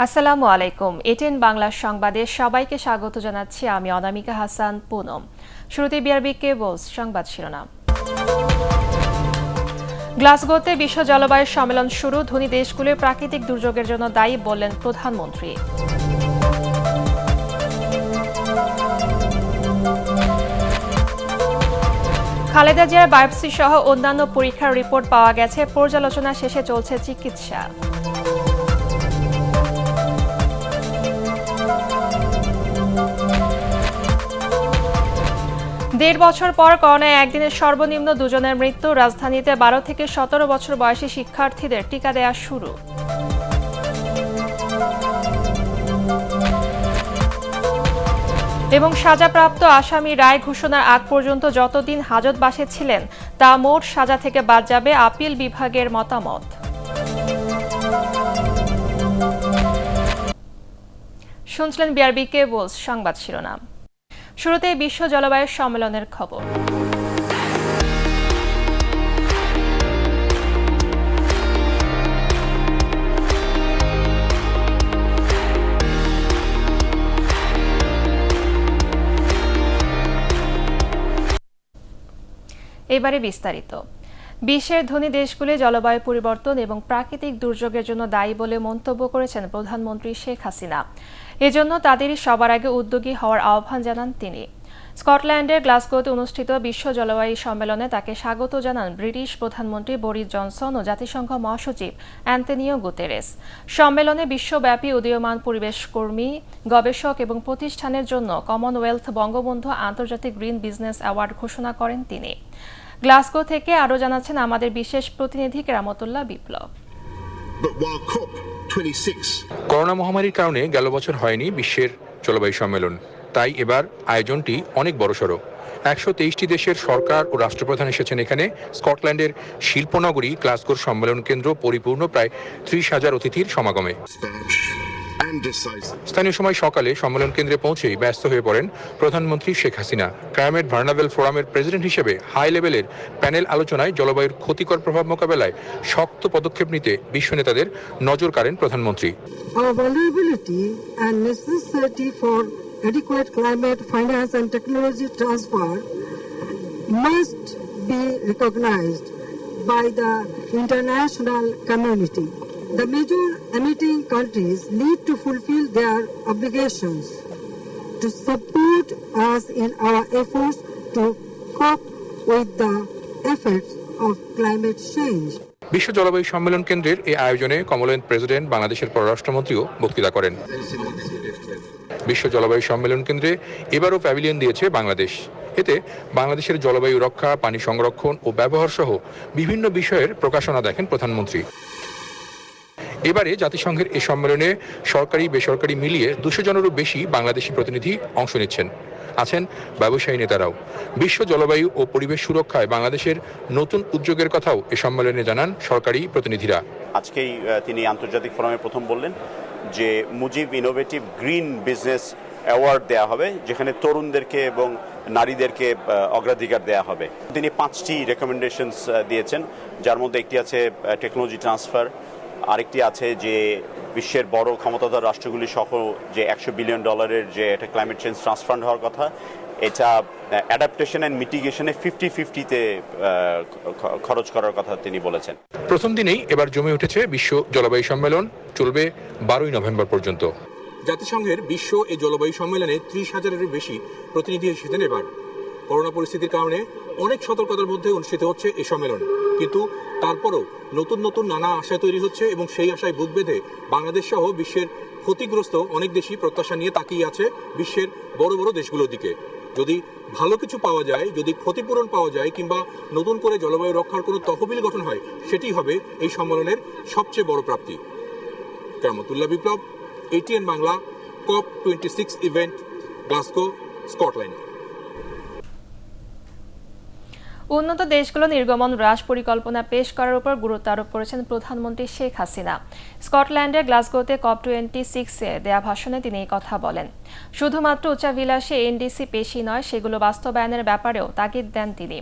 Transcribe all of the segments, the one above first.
আসসালামু আলাইকুম। এটিএন বাংলা সংবাদে সবাইকে স্বাগত জানাচ্ছি আমি অনামিকা হাসান পুনম। শুরুতে বিআরবি কেবলস সংবাদ শিরোনাম। গ্লাসগোতে বিশ্ব জলবায়ু সম্মেলন শুরু, ধনী দেশগুলোর প্রাকৃতিক দুর্যোগের জন্য দায়ী বললেন প্রধানমন্ত্রী। খালেদা জিয়ার বায়োপসি সহ অন্যান্য পরীক্ষার রিপোর্ট পাওয়া গেছে, পর্যালোচনা শেষে চলছে চিকিৎসা। দেড় বছর পর করোনায় একদিনে সর্বনিম্ন দুজনের মৃত্যু, রাজধানীতে 12 থেকে 17 বছর বয়সী শিক্ষার্থীদের টিকা দেয়া শুরু। এবং সাজাপ্রাপ্ত আসামি রায় ঘোষণার আগ পর্যন্ত যতদিন হাজতবাসে ছিলেন তা মোট সাজা থেকে বাদ যাবে, আপিল বিভাগের মতামত। শুনছিলেন বিআরবি কেবলস সংবাদ শিরোনাম। শুরুতে বিশ্ব জলবায়ু সম্মেলনের খবর। এবারে বিস্তারিত। বিশ্বের ধনী দেশগুলি জলবায়ু পরিবর্তন এবং প্রাকৃতিক দুর্যোগের জন্য দায়ী বলে মন্তব্য করেছেন প্রধানমন্ত্রী শেখ হাসিনা। এজন্য তাদেরই সবার আগে উদ্যোগী হওয়ার আহ্বান জানান তিনি। স্কটল্যান্ডের গ্লাসগোতে অনুষ্ঠিত বিশ্ব জলবায়ু সম্মেলনে তাকে স্বাগত জানান ব্রিটিশ প্রধানমন্ত্রী বরিস জনসন ও জাতিসংঘ মহাসচিব অ্যান্তনিও গুতেরেস। সম্মেলনে বিশ্বব্যাপী উদীয়মান পরিবেশ কর্মী, গবেষক এবং প্রতিষ্ঠানের জন্য কমনওয়েলথ বঙ্গবন্ধু আন্তর্জাতিক গ্রিন বিজনেস অ্যাওয়ার্ড ঘোষণা করেন তিনি। গ্লাসগো থেকে আরও জানাচ্ছেন আমাদের বিশেষ প্রতিনিধি কেরামতুল্লাহ বিপ্লব। করোনা মহামারীর কারণে গেল বছর হয়নি বিশ্বের জলবায়ু সম্মেলন, তাই এবার আয়োজনটি অনেক বড়সড়। 123টি দেশের সরকার ও রাষ্ট্রপ্রধান এসেছেন এখানে। স্কটল্যান্ডের শিল্পনগরী গ্লাসগোর সম্মেলন কেন্দ্র পরিপূর্ণ, প্রায় 30,000 অতিথির সমাগমে। স্থানীয় সময় সকালে সম্মেলন কেন্দ্রে পৌঁছেই ব্যস্ত হয়ে পড়েন প্রধানমন্ত্রী শেখ হাসিনা। ক্লাইমেট ভার্নাবেল ফোরামের প্রেসিডেন্ট হিসেবে হাই লেভেলের প্যানেল আলোচনায় জলবায়ুর ক্ষতিকর প্রভাব মোকাবেলায় শক্ত পদক্ষেপ নিতে বিশ্ব নেতাদের নজর কাড়েন প্রধানমন্ত্রী। Adequate climate finance and technology transfer must be recognized by the international community. The major emitting countries need to fulfill their obligations to support us in our efforts to cope with the effects of climate change. বিশ্ব জলবায়ু সম্মেলন কেন্দ্রের এই আয়োজনে Commonwealth president বাংলাদেশের পররাষ্ট্রমন্ত্রীও বক্তৃতা করেন। বিশ্ব জলবায়ু সম্মেলন কেন্দ্রে এবারও প্যাভিলিয়ন দিয়েছে বাংলাদেশ। এতে বাংলাদেশের জলবায়ু রক্ষা, পানি সংরক্ষণ ও ব্যবহার সহ বিভিন্ন বিষয়ের প্রকাশনা দেখেন প্রধানমন্ত্রী। এবারে জাতিসংঘের এই সম্মেলনে সরকারি বেসরকারি মিলিয়ে 200 জনেরও বেশি বাংলাদেশি প্রতিনিধি অংশ নিচ্ছেন। আছেন ব্যবসায়ী নেতারাও। বিশ্ব জলবায়ু ও পরিবেশ সুরক্ষায় বাংলাদেশের নতুন উদ্যোগের কথাও এ সম্মেলনে জানান সরকারি প্রতিনিধিরা। আজকেই তিনি আন্তর্জাতিক ফোরামে প্রথম বললেন যে Mujib innovative green business award দেওয়া হবে, যেখানে তরুণদেরকে এবং নারীদেরকে অগ্রাধিকার দেওয়া হবে। তিনি 5টি রেকমেন্ডেশনস দিয়েছেন, যার মধ্যে একটি আছে টেকনোলজি ট্রান্সফার, আরেকটি আছে যে বিশ্বের বড় ক্ষমতাধর রাষ্ট্রগুলি সহ যে $100 বিলিয়ন যে একটা ক্লাইমেট চেঞ্জ ট্রাস্ট ফান্ড হওয়ার কথা, এটা অ্যাডাপ্টেশন অ্যান্ড মিটিগেশনে 50-50-তে খরচ করার কথা তিনি বলেছেন। প্রথম দিনেই এবার জমে উঠেছে বিশ্ব জলবায়ু সম্মেলন, চলবে 12 নভেম্বর পর্যন্ত। জাতিসংঘের বিশ্ব এই জলবায়ু সম্মেলনে 30,000-এরও বেশি প্রতিনিধি এসেছেন। এবার করোনা পরিস্থিতির কারণে অনেক সতর্কতার মধ্যে অনুষ্ঠিত হচ্ছে এই সম্মেলন, কিন্তু তারপরও নতুন নতুন নানা আশা তৈরি হচ্ছে এবং সেই আশায় বুক বেঁধে বাংলাদেশ সহ বিশ্বের ক্ষতিগ্রস্ত অনেক দেশই প্রত্যাশা নিয়ে তাকিয়ে আছে বিশ্বের বড় বড় দেশগুলোর দিকে। যদি ভালো কিছু পাওয়া যায়, যদি ক্ষতিপূরণ পাওয়া যায়, কিংবা নতুন করে জলবায়ু রক্ষার কোনো তহবিল গঠন হয়, সেটি হবে এই সম্মেলনের সবচেয়ে বড় প্রাপ্তি। Keramatullah Biplob, ATN Bangla, COP26 event, Glasgow, Scotland. উন্নত দেশগুলো নির্গমন হ্রাস পরিকল্পনা পেশ করার উপর গুরুত্ব আরোপ করেছেন প্রধানমন্ত্রী শেখ হাসিনা। স্কটল্যান্ডের গ্লাসগোতে COP26-এ দেয়া ভাষণে তিনি এই কথা বলেন। শুধুমাত্র উচ্চাভিলাষী এনডিসি পেশই নয়, সেগুলো বাস্তবায়নের ব্যাপারেও তাগিদ দেন তিনি।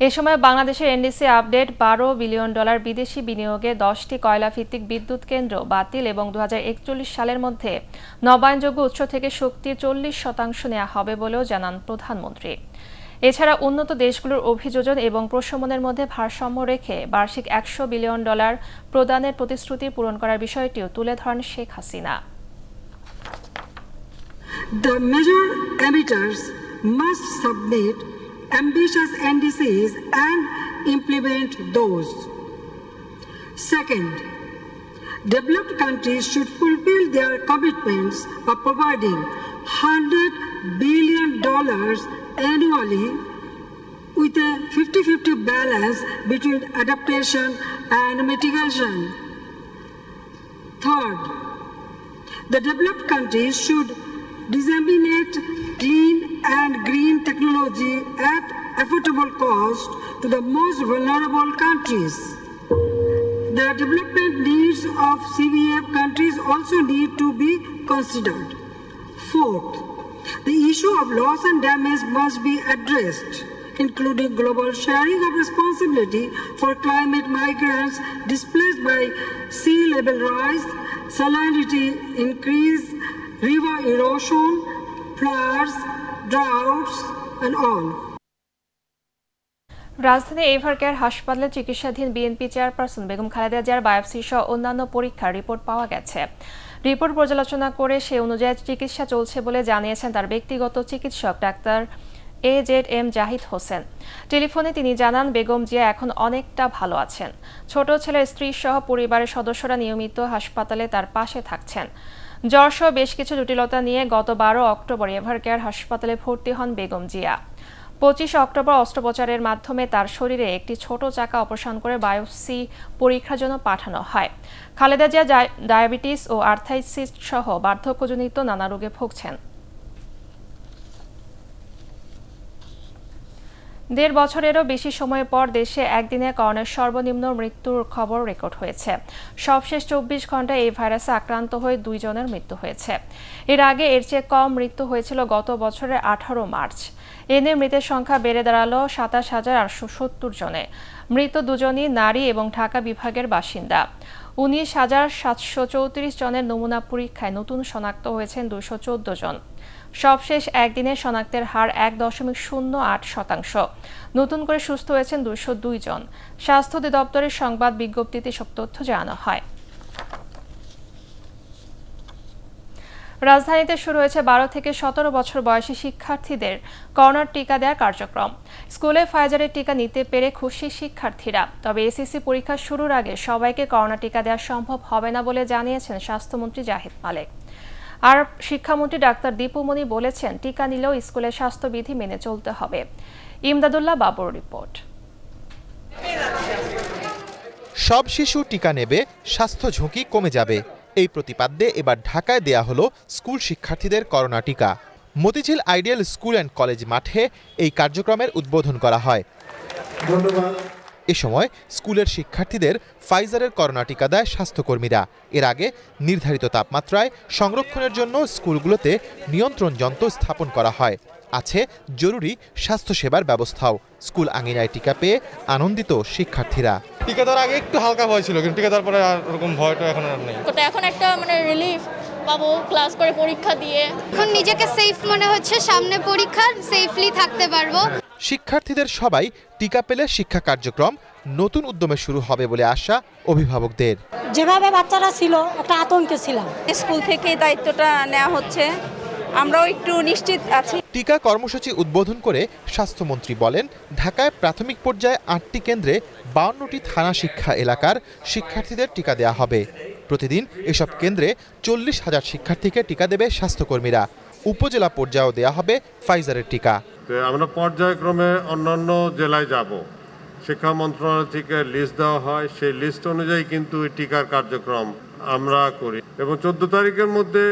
এ সময় বাংলাদেশের এনডিসি আপডেট, $12 বিলিয়ন বিদেশি বিনিয়োগে 10টি কয়লাভিত্তিক বিদ্যুৎ কেন্দ্র বাতিল এবং 2041 সালের মধ্যে নবায়নযোগ্য উৎস থেকে শক্তির 40% নেওয়া হবে বলেও জানান প্রধানমন্ত্রী। এছাড়া উন্নত দেশগুলোর অভিযোজন এবং প্রশমনের মধ্যে ভারসাম্য রেখে বার্ষিক $100 বিলিয়ন প্রদানের প্রতিশ্রুতি পূরণ করার বিষয়টিও তুলে ধরেন Sheikh Hasina. The major emitters must submit ambitious NDCs and implement those. Second, developed countries should fulfill their commitments of providing $100 billion annually with a 50-50 balance between adaptation and mitigation. Third, the developed countries should disseminate clean and green technology at affordable cost to the most vulnerable countries. The development needs of CVF countries also need to be considered. Fourth, the issue of loss and damage must be addressed, including global sharing of responsibility for climate migrants displaced by sea level rise, salinity increase, river erosion, floods, droughts, and all. রাজধানী এভারকেয়ার হাসপাতালে চিকিৎসাধীন BNP chairperson Begum Khaleda জিয়ার biopsy সহ অন্যান্য পরীক্ষার report পাওয়া গেছে। Report পর্যালোচনা করে সে অনুযায়ী চিকিৎসা চলছে বলে জানিয়েছেন তার ব্যক্তিগত চিকিৎসক ডাক্তার AZM জাহিদ হোসেন। টেলিফোনে তিনি জানান, বেগম জিয়া এখন অনেকটা ভালো আছেন। ছোট ছেলের স্ত্রী সহ পরিবারের সদস্যরা নিয়মিত হাসপাতালে তার পাশে থাকছেন। জ্বর সহ বেশ কিছু জটিলতা নিয়ে গত 12 অক্টোবর এভারকেয়ার হাসপাতালে ভর্তি হন বেগম জিয়া। 25 অক্টোবর অস্ত্রোপচারের মাধ্যমে তার শরীরে একটি ছোট চাকা অপারেশন করে বায়োপসি পরীক্ষার জন্য পাঠানো হয়। খালেদা জিয়া ডায়াবেটিস ও আর্থ্রাইটিস সহ বার্ধক্যজনিত নানা রোগে ভুগছেন। 1.5 বছরেরও বেশি সময় পর দেশে একদিনে করোনার সর্বনিম্ন মৃত্যুর খবর রেকর্ড হয়েছে। সবশেষ 24 ঘন্টায় এই ভাইরাসে আক্রান্ত হয়ে 2 জনের মৃত্যু হয়েছে। এর আগে এর চেয়ে কম মৃত্যু হয়েছিল গত বছরের 18 মার্চ। এনে মৃতের সংখ্যা বেড়ে দাঁড়ালো 27,870 জনে। মৃত 2 জনই নারী এবং ঢাকা বিভাগের বাসিন্দা। 19,734 জনের নমুনা পরীক্ষায় নতুন শনাক্ত হয়েছেন 214 জন। সবশেষ একদিনে শনাক্তের হার 1.08%। নতুন করে সুস্থ হয়েছেন 202 জন। স্বাস্থ্য অধিদপ্তরের সংবাদ বিজ্ঞপ্তিতে সব তথ্য জানানো হয়। রাজধানীতে শুরু হয়েছে 12 থেকে 17 বছর বয়সী শিক্ষার্থীদের করোনার টিকা দেওয়ার কার্যক্রম। স্কুলে ফাইজারের টিকা নিতে পেরে খুশি শিক্ষার্থীরা। তবে এসএসসি পরীক্ষা শুরুর আগে সবাইকে করোনা টিকা দেওয়া সম্ভব হবে না বলে জানিয়েছেন স্বাস্থ্যমন্ত্রী জাহিদ মালেক। আর শিক্ষামন্ত্রী ডাক্তার দীপুমণি বলেছেন, টিকা নিলেও স্কুলের স্বাস্থ্যবিধি মেনে চলতে হবে। ইমদাদুল্লাহ বাবুর রিপোর্ট। সব শিশু টিকা নেবে, স্বাস্থ্য ঝুঁকি কমে যাবে, এই প্রতিপাদ্যে এবার ঢাকায় দেয়া হলো স্কুল শিক্ষার্থীদের করোনা টিকা। Motijheel ideal school and college মাঠে এই কার্যক্রমের উদ্বোধন করা হয়। এ সময় স্কুলের শিক্ষার্থীদের ফাইজারের করোনা টিকা দেয় স্বাস্থ্যকর্মীরা। এর আগে নির্ধারিত তাপমাত্রায় সংরক্ষণের জন্য স্কুলগুলোতে নিয়ন্ত্রণ যন্ত্র স্থাপন করা হয়। আছে জরুরি স্বাস্থ্যসেবার ব্যবস্থাও। স্কুল আঙিনায় টিকা পেয়ে আনন্দিত শিক্ষার্থীরা। টিকা দেওয়ার আগে একটু হালকা ভয় ছিল, কিন্তু টিকা দেওয়ার পরে আর ওরকম ভয়টা এখন আর নেই। এখন একটা রিলিফ পাবো ক্লাস করে পরীক্ষা দিয়ে। এখন নিজেকে সেফ মনে হচ্ছে, সামনে পরীক্ষা সেফলি থাকতে পারবো। শিক্ষার্থীদের সবাই টিকা পেলে শিক্ষা কার্যক্রম নতুন উদ্যমে শুরু হবে বলে আশা অভিভাবকদের। যেভাবে বাচ্চারা ছিল একটা আতঙ্কে ছিলাম, স্কুল থেকে দায়িত্বটা নেওয়া হচ্ছে, আমরাও একটু নিশ্চিত আছি। টিকা কর্মসূচি উদ্বোধন করে স্বাস্থ্যমন্ত্রী বলেন, ঢাকায় প্রাথমিক পর্যায়ে 8টি কেন্দ্রে 52টি থানা শিক্ষা এলাকার শিক্ষার্থীদের টিকা দেওয়া হবে। প্রতিদিন এসব কেন্দ্রে 40,000 শিক্ষার্থীকে টিকা দেবে স্বাস্থ্যকর্মীরা। উপজেলা পর্যায়েও দেওয়া হবে ফাইজারের টিকা। আমরা পর্যায়ক্রমে অন্যান্য জেলায় যাব। শিক্ষা মন্ত্রণালয় থেকে লিস্ট দেওয়া হয়, সেই লিস্ট অনুযায়ী কিন্তু টিকার কার্যক্রম আমরা করি এবং 14 তারিখের মধ্যে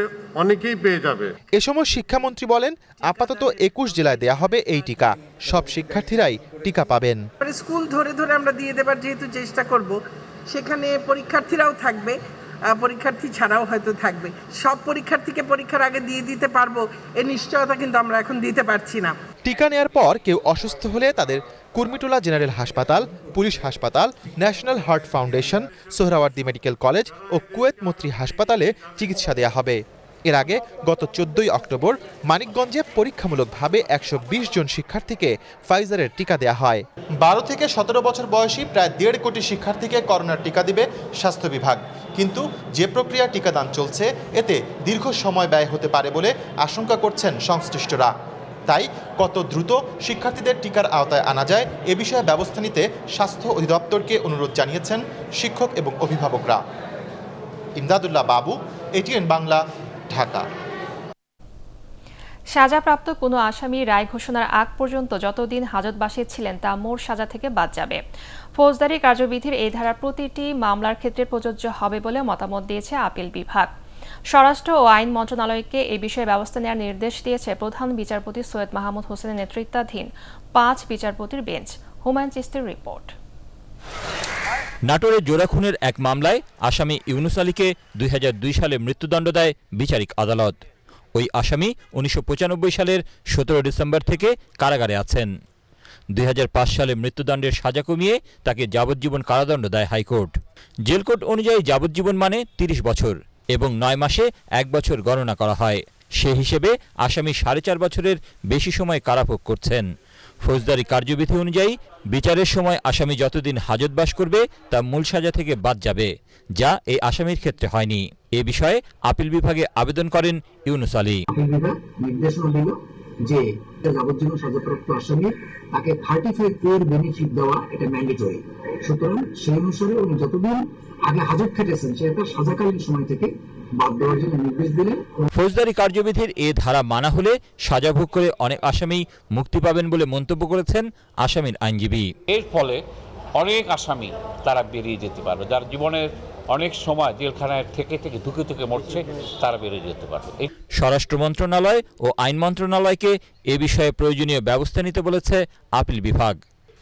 অনেকেই পেয়ে যাবে। এ সময় শিক্ষামন্ত্রী বলেন, আপাতত 21 জেলায় দেয়া হবে এই টিকা। সব শিক্ষার্থীরাই টিকা পাবেন। স্কুল ধরে ধরে আমরা দিয়ে দেবার যেহেতু চেষ্টা করব, সেখানে পরীক্ষার্থীরাও থাকবে, পরীক্ষার্থী ছাড়াও হয়তো থাকবে। সব পরীক্ষার্থীকে পরীক্ষার আগে দিয়ে দিতে পারবো এই নিশ্চয়তা কিন্তু আমরা এখন দিতে পারছি না। টিকা নেয়ার পর কেউ অসুস্থ হলে তাদের কুর্মিটোলা জেনারেল হাসপাতাল, পুলিশ হাসপাতাল, national heart foundation, Suhrawardy medical college ও কুয়েত মৈত্রী হাসপাতালে চিকিৎসা দেয়া হবে। এর আগে গত 14 অক্টোবর মানিকগঞ্জে পরীক্ষামূলকভাবে 120 জন শিক্ষার্থীকে ফাইজারের টিকা দেয়া হয়। 12 থেকে 17 বছর বয়সী প্রায় 1.5 কোটি শিক্ষার্থীকে করোনার টিকা দিবে স্বাস্থ্য বিভাগ। কিন্তু যে প্রক্রিয়া টিকাদান চলছে, এতে দীর্ঘ সময় ব্যয় হতে পারে বলে আশঙ্কা করছেন সংশ্লিষ্টরা। তাই কত দ্রুত শিক্ষার্থীদের টিকার আওতায় আনা যায় এ বিষয়ে ব্যবস্থা নিতে স্বাস্থ্য অধিদপ্তরকে অনুরোধ জানিয়েছেন শিক্ষক এবং অভিভাবকরা। ইমদাদুল্লাহ বাবু, এটিএন বাংলা, ঢাকা। সাজাপ্রাপ্ত কোনো আসামি রায় ঘোষণার আগ পর্যন্ত যতদিন হাজতবাসী ছিলেন তা মোট সাজা থেকে বাদ যাবে। ফৌজদারি কার্যবিধির এই ধারা প্রতিটি মামলার ক্ষেত্রে প্রযোজ্য হবে বলে মতামত দিয়েছে আপিল বিভাগ। স্বরাষ্ট্র ও আইন মন্ত্রণালয়কে এ বিষয়ে ব্যবস্থা নেওয়ার নির্দেশ দিয়েছে প্রধান বিচারপতি সৈয়দ মাহমুদ হোসেনের নেতৃত্বাধীন 5 বিচারপতির বেঞ্চ। হুমায়ুন চিস্তির রিপোর্ট। নাটোরের জোড়া খুনের এক মামলায় আসামি ইউনুস আলীকে 2002 সালে মৃত্যুদণ্ড দেয় বিচারিক আদালত। ওই আসামি 1995 সালের 17 ডিসেম্বর থেকে কারাগারে আছেন। 2005 সালে মৃত্যুদণ্ডের সাজা কমিয়ে তাকে যাবজ্জীবন কারাদণ্ড দেয় হাইকোর্ট। জেল কোড অনুযায়ী যাবজ্জীবন মানে 30 বছর এবং 9 মাসে 1 বছর গণনা করা হয়। সে হিসেবে আসামি 4.5 বছরের বেশি সময় কারাভোগ করছেন। ফৌজদারি কার্যবিধি অনুযায়ী বিচারের সময় আসামি যতদিন হাজতবাস করবে তা মূল সাজা থেকে বাদ যাবে, যা এই আসামির ক্ষেত্রে হয়নি। এ বিষয়ে আপিল বিভাগে আবেদন করেন ইউনুস আলী। আপিল বিভাগ নির্দেশনা দিল যে যাবজ্জীবন সাজাপ্রাপ্ত আসামি তাকে 35 এর বেনিফিট দেওয়া এটা ম্যান্ডেটরি। সুতরাং সেই অনুসারে উনি যতদিন আগে হাজত খেটেছেন সেটা সাজাকালীন সময় থেকে বাদ দেওয়ার জন্য নির্দেশ দিলেন। ফৌজদারি কার্যবিধির এ ধারা মানা হলে সাজা ভোগ করে অনেক আসামি মুক্তি পাবেন বলে মন্তব্য করেছেন আসামির আইনজীবী। এর ফলে অনেক আসামি তারা বেরিয়ে যেতে পারবে, যার জীবনের অনেক সময় জেলখানায় থেকে ধুকে ধুকে মরছে, তারা বেরিয়ে যেতে পারবে। স্বরাষ্ট্র মন্ত্রণালয় ও আইন মন্ত্রণালয়কে এ বিষয়ে প্রয়োজনীয় ব্যবস্থা নিতে বলেছে আপিল বিভাগ।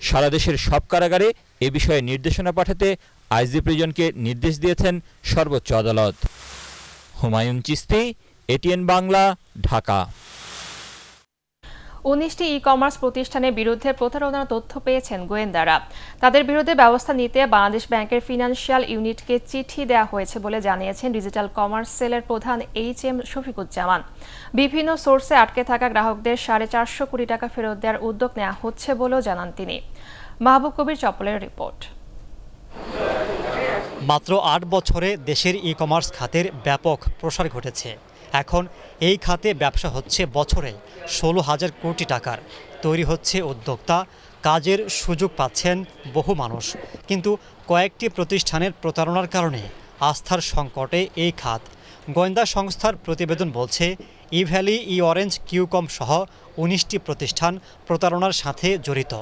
সারা দেশের সব কারাগারে এ বিষয়ে নির্দেশনা পাঠাতে আইজি প্রিজনকে নির্দেশ দিয়েছেন সর্বোচ্চ আদালত। হুমায়ুন চিস্তি, এটিএন বাংলা, ঢাকা। 19টি ই-কমার্স প্রতিষ্ঠানের বিরুদ্ধে প্রতারণার তথ্য পেয়েছেন গোয়েন্দারা। তাদের বিরুদ্ধে ব্যবস্থা নিতে বাংলাদেশ ব্যাংকের ফিনান্সিয়াল ইউনিটকে চিঠি দেওয়া হয়েছে বলে জানিয়েছেন ডিজিটাল কমার্স সেলের প্রধান HM শফিকুজ্জামান। বিভিন্ন সোর্সে আটকে থাকা গ্রাহকদের 450 কোটি টাকা ফেরত দেওয়ার উদ্যোগ নেওয়া হচ্ছে বলেও জানান তিনি। মাহবুব কবির চপলের রিপোর্ট। মাত্র 8 বছরে দেশের ই-কমার্স খাতের ব্যাপক প্রসার ঘটেছে। এখন এই খাতে ব্যবসা হচ্ছে বছরে 16,000 কোটি টাকার। তৈরি হচ্ছে উদ্যোক্তা, কাজের সুযোগ পাচ্ছেন বহু মানুষ। কিন্তু কয়েকটি প্রতিষ্ঠানের প্রতারণার কারণে আস্থার সংকটে এই খাত। গোয়েন্দা সংস্থার প্রতিবেদন বলছে, ই-ভ্যালি, ই-অরেঞ্জ, কিউকম সহ 19টি প্রতিষ্ঠান প্রতারণার সাথে জড়িত।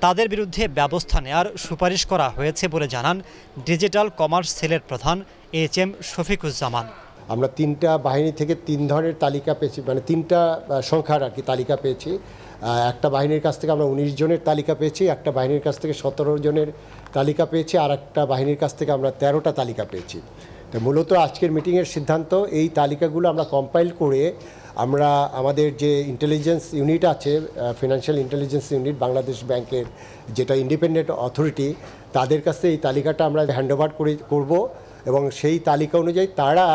তাদের বিরুদ্ধে ব্যবস্থা নেওয়ার সুপারিশ করা হয়েছে বলে জানান ডিজিটাল কমার্স সেলের প্রধান HM শফিকুজ্জামান। আমরা 3টা বাহিনী থেকে 3 ধরনের তালিকা পেয়েছি, মানে 3টা সংখ্যার আর কি তালিকা পেয়েছি। একটা বাহিনীর কাছ থেকে আমরা 19 জনের তালিকা পেয়েছি, একটা বাহিনীর কাছ থেকে 17 জনের তালিকা পেয়েছি, আর একটা বাহিনীর কাছ থেকে আমরা 13টা তালিকা পেয়েছি। তো মূলত আজকের মিটিংয়ের সিদ্ধান্ত, এই তালিকাগুলো আমরা কম্পাইল করে আমরা আমাদের যে ইন্টেলিজেন্স ইউনিট আছে, ফিনান্সিয়াল ইন্টেলিজেন্স ইউনিট বাংলাদেশ ব্যাংকের, যেটা ইন্ডিপেন্ডেন্ট অথরিটি, তাদের কাছে এই তালিকাটা আমরা হ্যান্ডওভার করব এবং সেই তালিকা অনুযায়ী তারা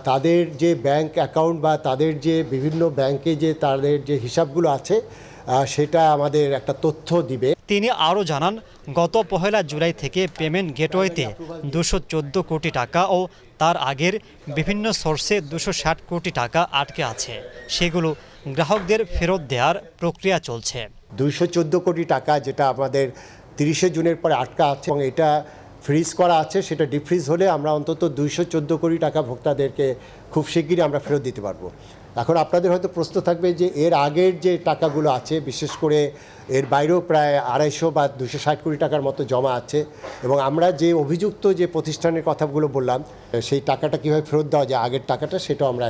তাদের যে ব্যাংক অ্যাকাউন্ট বা তাদের যে বিভিন্ন ব্যাংকে যে তাদের যে হিসাবগুলো আছে সেটা আমাদের একটা তথ্য দিবে। তিনি আরও জানান, গত 1 জুলাই থেকে পেমেন্ট গেটওয়েতে 214 কোটি টাকা ও তার আগের বিভিন্ন সোর্সে 260 কোটি টাকা আটকে আছে। সেগুলো গ্রাহকদের ফেরত দেওয়ার প্রক্রিয়া চলছে। 214 কোটি টাকা যেটা আমাদের 30 জুনের পরে আটকা আছে এবং এটা ফ্রিজ করা আছে, সেটা ডিফ্রিজ হলে আমরা অন্তত 214 কোটি টাকা ভোক্তাদেরকে খুব শিগগিরই আমরা ফেরত দিতে পারবো। এখন আপনাদের হয়তো প্রশ্ন থাকবে যে এর আগের যে টাকাগুলো আছে, বিশেষ করে এর বাইরেও প্রায় 250 বা 260 কোটি টাকার মতো জমা আছে, এবং আমরা যে অভিযুক্ত যে প্রতিষ্ঠানের কথাগুলো বললাম সেই টাকাটা কীভাবে ফেরত দেওয়া যায়, আগের টাকাটা, সেটাও আমরা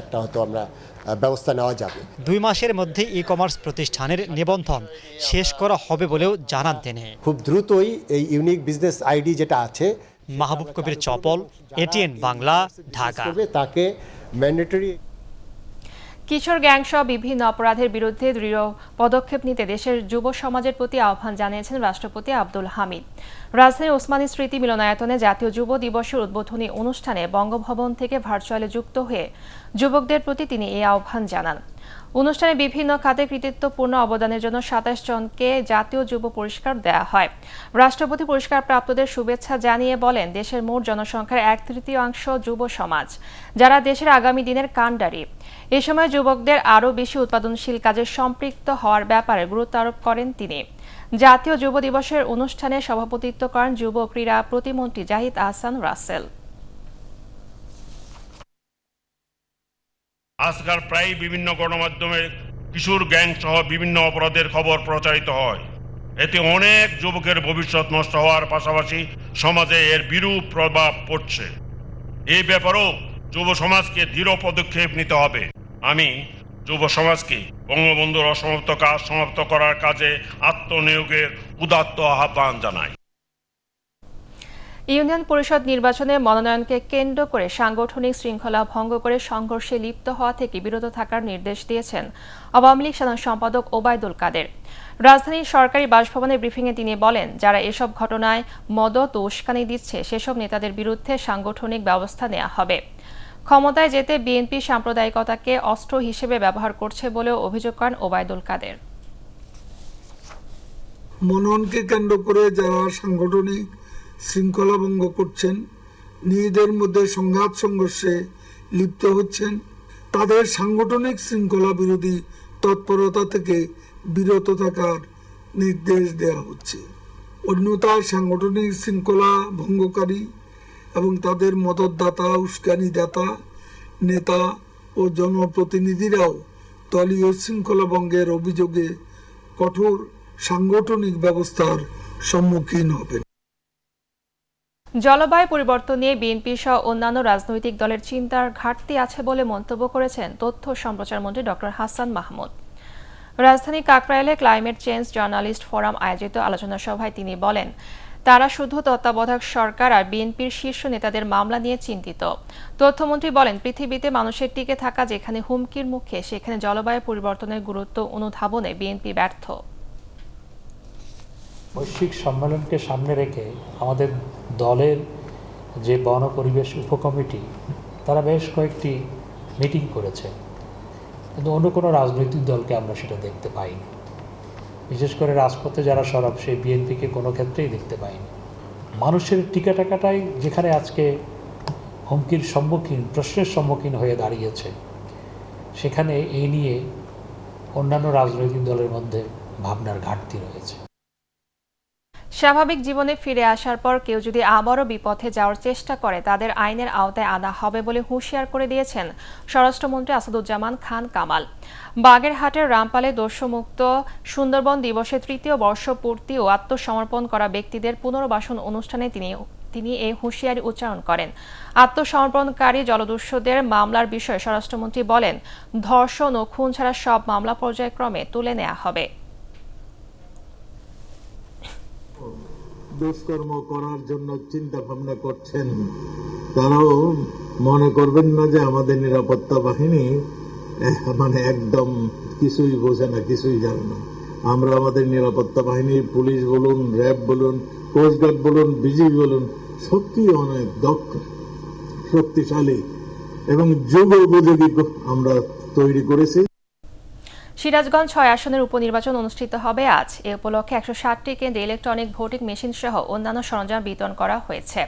ব্যবস্থা নেওয়া যাবে। 2 মাসের মধ্যে ই কমার্স প্রতিষ্ঠানের নিবন্ধন শেষ করা হবে বলেও জানান তিনি। খুব দ্রুতই এই ইউনিক বিজনেস আইডি যেটা আছে, মাহবুব কবির চপল, এটিএন বাংলা, ঢাকা। তাকে ম্যান্ডেটরি। কিশোর গ্যাংসহ বিভিন্ন অপরাধের বিরুদ্ধে দৃঢ় পদক্ষেপ নিতে দেশের যুব সমাজের প্রতি আহ্বান জানিয়েছেন রাষ্ট্রপতি আব্দুল হামিদ। রাজধানীর ওসমানী স্মৃতি মিলনায়তনে জাতীয় যুব দিবসের উদ্বোধনী অনুষ্ঠানে বঙ্গভবন থেকে ভার্চুয়ালে যুক্ত হয়ে যুবকদের প্রতি তিনি এই আহ্বান জানান। অনুষ্ঠানে বিভিন্ন খাতে কৃতিত্বপূর্ণ অবদানের জন্য 27 জনকে জাতীয় যুব পুরস্কার দেওয়া হয়। রাষ্ট্রপতি পুরস্কার প্রাপ্তদের শুভেচ্ছা জানিয়ে বলেন, দেশের মোট জনসংখ্যার 1/3 যুব সমাজ, যারা দেশের আগামী দিনের কাণ্ডারি। এ সময় যুবকদের আরও বেশি উৎপাদনশীল কাজে সম্পৃক্ত হওয়ার ব্যাপারে গুরুত্ব আরোপ করেন তিনি। জাতীয় যুব দিবসের অনুষ্ঠানে সভাপতিত্ব করেন যুব ক্রীড়া প্রতিমন্ত্রী জাহিদ আহসান রাসেল। আজকাল প্রায় বিভিন্ন গণমাধ্যমে কিশোর গ্যাং সহ বিভিন্ন অপরাধের খবর প্রচারিত হয়। এতে অনেক যুবকের ভবিষ্যৎ নষ্ট হওয়ার পাশাপাশি সমাজে এর বিরূপ প্রভাব পড়ছে। এই ব্যাপারেও যুব সমাজকে দৃঢ় পদক্ষেপ নিতে হবে। আমি যুব সমাজকে বঙ্গবন্ধুর অসমাপ্ত কাজ সমাপ্ত করার কাজে আত্মনিয়োগের উদাত্ত আহ্বান জানাই। ইউনিয়ন পরিষদ নির্বাচনে মনোনয়নকে কেন্দ্র করে সাংগঠনিক শৃঙ্খলা ভঙ্গ করে সংঘর্ষে লিপ্ত হওয়া থেকে বিরত থাকার নির্দেশ দিয়েছেন আওয়ামী লীগ সাধারণ সম্পাদক ওবায়দুল কাদের। রাজধানীর সরকারি বাসভবনে ব্রিফিংয়ে তিনি বলেন, যারা এসব ঘটনায় মদত ও উস্কানি দিচ্ছে সেসব নেতাদের বিরুদ্ধে সাংগঠনিক ব্যবস্থা নেওয়া হবে। ক্ষমতায় যেতে বিএনপি সাম্প্রদায়িকতাকে অস্ত্র হিসেবে ব্যবহার করছে বলেও অভিযোগ করেন ওবায়দুল কাদের। মনোনয়নকে কেন্দ্র করে যারা সাংগঠনিক শৃঙ্খলা ভঙ্গ করছেন, নিজেদের মধ্যে সংঘাত সংঘর্ষে লিপ্ত হচ্ছেন, তাদের সাংগঠনিক শৃঙ্খলা বিরোধী তৎপরতা থেকে বিরত থাকার নির্দেশ দেওয়া হচ্ছে। অন্যথায় সাংগঠনিক শৃঙ্খলা ভঙ্গকারী এবং তাদের মদতদাতা, উস্কানিদাতা, নেতা ও জনপ্রতিনিধিরাও দলীয় শৃঙ্খলা ভঙ্গের অভিযোগে কঠোর সাংগঠনিক ব্যবস্থার সম্মুখীন হবেন। জলবায়ু পরিবর্তন নিয়ে বিএনপি সহ অন্যান্য রাজনৈতিক দলের চিন্তার ঘাটতি আছে বলে মন্তব্য করেছেন তথ্য সম্প্রচার মন্ত্রী ডক্টর হাসান মাহমুদ। রাজধানী কাকরাইলে ক্লাইমেট চেঞ্জ জার্নালিস্ট ফোরাম আয়োজিত আলোচনা সভায় তিনি বলেন, তারা শুধু তত্ত্বাবধায়ক সরকার আর বিএনপির শীর্ষ নেতাদের মামলা নিয়ে চিন্তিত। তথ্যমন্ত্রী বলেন, পৃথিবীতে মানুষের টিকে থাকা যেখানে হুমকির মুখে, সেখানে জলবায়ু পরিবর্তনের গুরুত্ব অনুধাবনে বিএনপি ব্যর্থ। বৈশ্বিক সম্মেলনকে সামনে রেখে আমাদের দলের যে বন পরিবেশ উপকমিটি, তারা বেশ কয়েকটি মিটিং করেছে, কিন্তু অন্য কোনো রাজনৈতিক দলকে আমরা সেটা দেখতে পাইনি। বিশেষ করে রাজপথে যারা সরব, সেই বিএনপিকে কোনো ক্ষেত্রেই দেখতে পাইনি। মানুষের টিকা টাকাটাই যেখানে আজকে হুমকির সম্মুখীন, প্রশ্নের সম্মুখীন হয়ে দাঁড়িয়েছে, সেখানে এই নিয়ে অন্যান্য রাজনৈতিক দলের মধ্যে ভাবনার ঘাটতি রয়েছে। স্বাভাবিক জীবনে ফিরে আসার পর কেউ যদি আবারও বিপথে যাওয়ার চেষ্টা করে, তাদের আইনের আওতায় আনা হবে বলে হুঁশিয়ার করে দিয়েছেন স্বরাষ্ট্রমন্ত্রী আসাদুজ্জামান খান কামাল। বাগেরহাটের রামপালে দোষমুক্ত সুন্দরবন দিবসের ৩য় বর্ষপূর্তি ও আত্মসমর্পণ করা ব্যক্তিদের পুনর্বাসন অনুষ্ঠানে তিনি এই হুঁশিয়ারি উচ্চারণ করেন। আত্মসমর্পণকারী জলদস্যুদের মামলার বিষয়ে স্বরাষ্ট্রমন্ত্রী বলেন, ধর্ষণ ও খুন ছাড়া সব মামলা পর্যায়ক্রমে তুলে নেওয়া হবে। দুষ্কর্ম করার জন্য চিন্তা ভাবনা করছেন, তারাও মনে করবেন না যে আমাদের নিরাপত্তা বাহিনী একদম কিছুই বোঝে না, কিছুই জানে না। আমরা আমাদের নিরাপত্তা বাহিনী, পুলিশ বলুন, র্যাব বলুন, কোস্টগার্ড বলুন, বিজিবি বলুন, সত্যি অনেক দক্ষ, শক্তিশালী এবং যুগ উপযোগী আমরা তৈরি করেছি। সিরাজগঞ্জ ৬ আসনের উপনির্বাচন অনুষ্ঠিত হবে আজ। এ উপলক্ষে ১৬০টি কেন্দ্রে ইলেকট্রনিক ভোটিং মেশিন সহ অন্যান্য সরঞ্জাম বিতরণ করা হয়েছে।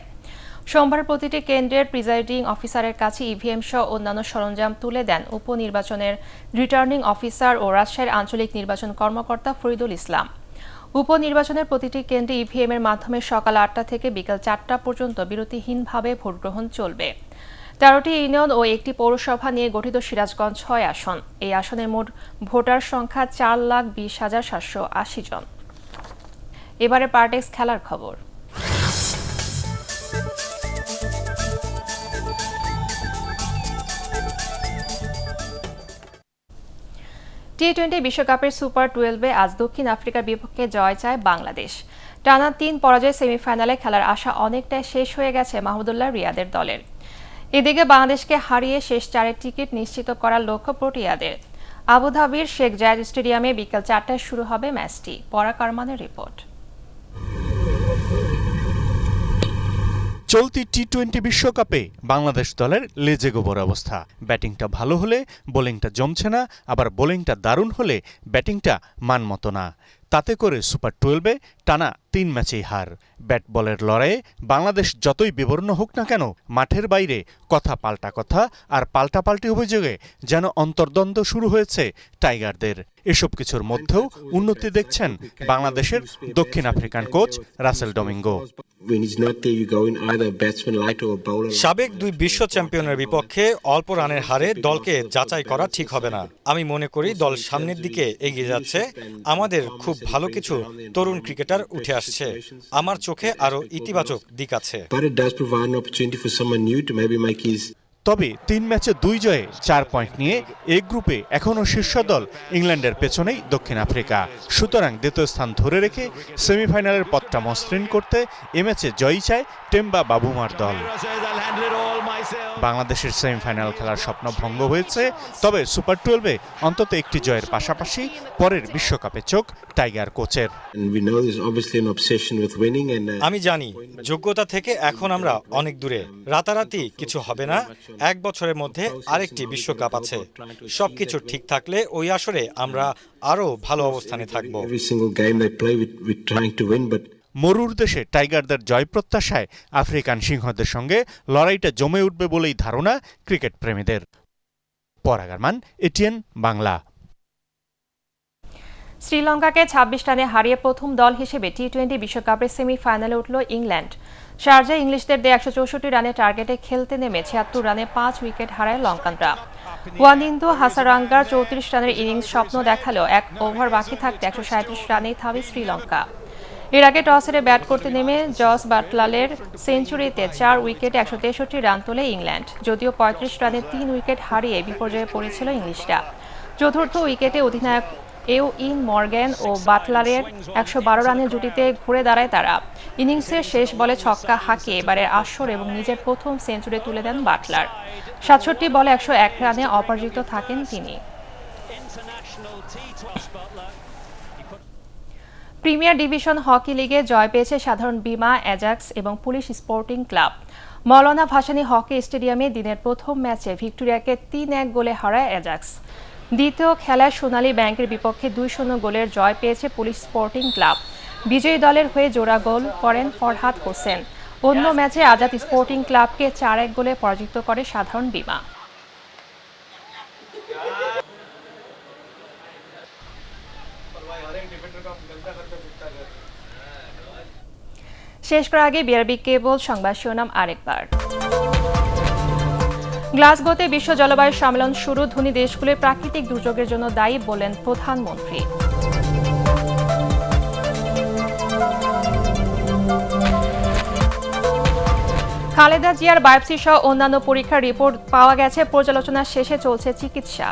সোমবার প্রতিটি কেন্দ্রের প্রিজাইডিং অফিসারের কাছে ইভিএম সহ অন্যান্য সরঞ্জাম তুলে দেন উপনির্বাচনের রিটার্নিং অফিসার ও রাজশাহীর আঞ্চলিক নির্বাচন কর্মকর্তা ফরিদুল ইসলাম। উপনির্বাচনের প্রতিটি কেন্দ্রে ইভিএম এর মাধ্যমে সকাল ৮টা থেকে বিকেল ৪টা পর্যন্ত বিরতিহীনভাবে ভোটগ্রহণ চলবে। 13টি ইউনিয়ন ও একটি পৌরসভা নিয়ে গঠিত সিরাজগঞ্জ 6 আসন। এই আসনের মোট ভোটার সংখ্যা 4,20,780 জন। এবারে পার্টেক্স খেলার খবর। টি-20 বিশ্বকাপের সুপার 12-এ আজ দক্ষিণ আফ্রিকার বিপক্ষে জয় চায় বাংলাদেশ। টানা 3 পরাজয় সেমিফাইনালে খেলার আশা অনেকটাই শেষ হয়ে গেছে মাহমুদুল্লাহ রিয়াদের দলের। এদিকে বাংলাদেশকে হারিয়ে শেষ 4-এর টিকিট নিশ্চিত করার লক্ষ্য প্রোটিয়াদের। আবুধাবির শেখ জায়েদ স্টেডিয়ামে বিকেল 4টায় শুরু হবে ম্যাচটি। পরাগ আরমানের রিপোর্ট। চলতি টি-20 বিশ্বকাপে বাংলাদেশ দলের লেজে গোবর অবস্থা। ব্যাটিংটা ভালো হলে বোলিংটা জমছে না, আবার বোলিংটা দারুণ হলে ব্যাটিংটা মানমতো না। তাতে করে সুপার 12-এ টানা 3 ম্যাচেই হার। ব্যাট বলের লড়াইয়ে বাংলাদেশ যতই বিবর্ণ হোক না কেন, মাঠের বাইরে কথা পাল্টা কথা আর পাল্টাপাল্টি অভিযোগে যেন অন্তর্দ্বন্দ্ব শুরু হয়েছে টাইগারদের। এসব কিছুর মধ্যেও উন্নতি দেখছেন বাংলাদেশের দক্ষিণ আফ্রিকান কোচ রাসেল ডমিঙ্গো। সাবেক 2 বিশ্ব চ্যাম্পিয়নের বিপক্ষে অল্প রানের হারে দলকে যাচাই করা ঠিক হবে না। আমি মনে করি দল সামনের দিকে এগিয়ে যাচ্ছে। আমাদের খুব ভালো কিছু তরুণ ক্রিকেটার উঠে আসছে। আমার চোখে আরো ইতিবাচক দিক আছে। তবে 3 ম্যাচে 2 জয়ে 4 পয়েন্ট নিয়ে এ গ্রুপে এখনও শীর্ষ দল ইংল্যান্ডের পেছনেই দক্ষিণ আফ্রিকা। সুতরাং দ্বিতীয় স্থান ধরে রেখে সেমিফাইনালের পথটা মসৃণ করতে এ ম্যাচে জয়ই চায় টেম্বা বাবুমার দল। বাংলাদেশের সেমিফাইনাল খেলার স্বপ্ন ভঙ্গ হয়েছে, তবে সুপার 12-এ অন্তত একটি জয়ের পাশাপাশি পরের বিশ্বকাপে চোখ টাইগার কোচের। আমি জানি যোগ্যতা থেকে এখন আমরা অনেক দূরে। রাতারাতি কিছু হবে না। 1 বছরের মধ্যে আরেকটি বিশ্বকাপ আছে। সবকিছু ঠিক থাকলে ওই আসরে আমরা আরো ভালো অবস্থানে থাকব। মরুর দেশে টাইগারদের জয় প্রত্যাশায় আফ্রিকান সিংহদের সঙ্গে লড়াইটা জমে উঠবে বলেই ধারণা ক্রিকেট প্রেমীদের। পরাগ আরমান, এটিএন বাংলা। শ্রীলঙ্কাকে 26 রানে হারিয়ে প্রথম দল হিসেবে টি-20 বিশ্বকাপের সেমিফাইনালে উঠল ইংল্যান্ড। শারজায় ইংলিশদের দিয়ে 164 রানের টার্গেটে খেলতে নেমে 76 রানে 5 উইকেট হারায় লঙ্কানরা। ওয়ানিন্দু হাসারাঙ্গার 34 রানের ইনিংস স্বপ্ন দেখালেও 1 ওভার বাকি থাকতে 137 রানেই থামে শ্রীলঙ্কা। এর আগে টস হেরে ব্যাট করতে নেমে জস বাটলারের সেঞ্চুরিতে 4 উইকেটে 163 রান তোলে ইংল্যান্ড। যদিও 35 রানে 3 উইকেট হারিয়ে বিপর্যয়ে পড়েছিল ইংলিশরা। চতুর্থ উইকেটে অধিনায়ক ইন মর্গ্যান ও বাটলারের 112 রানের জুটিতে ঘুরে দাঁড়ায় তারা। ইনিংসের শেষ বলে ছক্কা হাঁকিয়ে এবারের আসর এবং নিজের প্রথম সেঞ্চুরি তুলে দেন বাটলার। 67 বলে 101 রানে অপরাজিত থাকেন তিনি। প্রিমিয়ার ডিভিশন হকি লিগে জয় পেয়েছে সাধারণ বীমা, অ্যাজাক্স এবং police sporting club. Maulana Bhashani hockey স্টেডিয়ামে দিনের প্রথম ম্যাচে ভিক্টোরিয়াকে 3-1 গোলে হারায় অ্যাজাক্স। দ্বিতীয় খেলায় সোনালী ব্যাংকের বিপক্ষে 2-0 গোলের জয় পেয়েছে পুলিশ স্পোর্টিং ক্লাব। বিজয়ী দলের হয়ে জোড়া গোল করেন ফরহাদ হোসেন। অন্য ম্যাচে আজাদ স্পোর্টিং ক্লাবকে 4-1 গোলে পরাজিত করে সাধারণ বীমা। শেষ করার আগে বিআরবি কেবল সংবাদ শিরোনাম আরেকবার। গ্লাসগোতে বিশ্ব জলবায়ু সম্মেলন শুরু। ধনী দেশগুলোর প্রাকৃতিক দুর্যোগের জন্য দায়ী বললেন প্রধানমন্ত্রী। খালেদা জিয়ার বায়োপসি সহ অন্যান্য পরীক্ষার রিপোর্ট পাওয়া গেছে। পর্যালোচনা শেষে চলছে চিকিৎসা।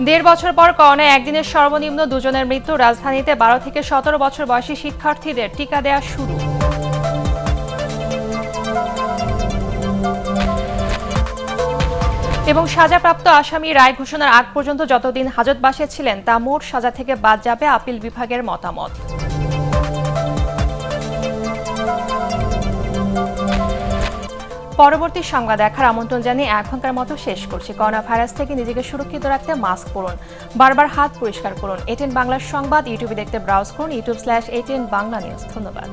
দেড় বছর পর করোনায় একদিনের সর্বনিম্ন 2 জনের মৃত্যু। রাজধানীতে 12 থেকে 17 বছর বয়সী শিক্ষার্থীদের টিকা দেওয়া শুরু। এবং সাজাপ্রাপ্ত আসামি রায় ঘোষণার আগ পর্যন্ত যতদিন হাজতবাসে ছিলেন তা মোট সাজা থেকে বাদ যাবে, আপিল বিভাগের মতামত। পরবর্তী সংবাদ দেখার আমন্ত্রণ জানিয়ে এখনকার মতো শেষ করছি। করোনা ভাইরাস থেকে নিজেকে সুরক্ষিত রাখতে মাস্ক পরুন, বারবার হাত পরিষ্কার করুন। এটিএন বাংলার সংবাদ ইউটিউবে দেখতে ব্রাউজ করুন youtube/ATN বাংলা নিউজ। ধন্যবাদ।